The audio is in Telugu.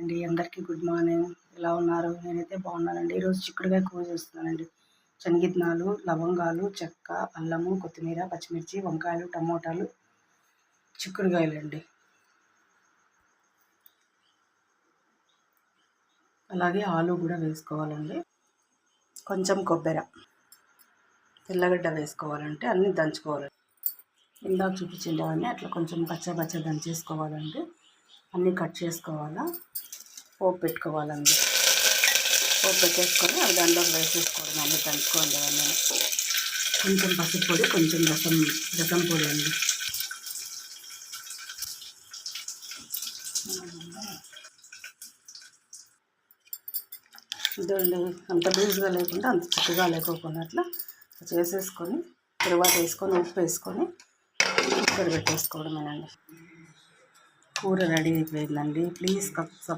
అండి. అందరికీ గుడ్ మార్నింగ్. ఎలా ఉన్నారు? నేనైతే బాగున్నానండి. ఈరోజు చిక్కుడుకాయ కూర చేస్తున్నానండి. శనగిత్తనాలు, లవంగాలు, చెక్క, అల్లము, కొత్తిమీర, పచ్చిమిర్చి, వంకాయలు, టమోటాలు, చిక్కుడుకాయలండి. అలాగే ఆలు కూడా వేసుకోవాలండి. కొంచెం కొబ్బరి, తెల్లగడ్డ వేసుకోవాలంటే అన్నీ దంచుకోవాలి. ఇందాక చూపించిండేవన్నీ అట్లా కొంచెం పచ్చ దంచేసుకోవాలండి. అన్నీ కట్ చేసుకోవాలా, పోపు పెట్టుకోవాలండి. పోపు పెట్టేసుకొని అవి దాంట్లోకి వేసేసుకోవడం, అన్నీ దంచుకోండి. అవన్నీ కొంచెం పసుపు పొడి, కొంచెం రసం పొడి అండి. ఇదండి, అంత లూజ్గా లేకుండా అంత చిక్కగా లేకోకుండా అట్లా చేసేసుకొని తరువాత వేసుకొని ఉప్పు వేసుకొని కుక్కర్ పెట్టేసుకోవడమేనండి. కూర రెడీ అయిపోయిందండి. ప్లీజ్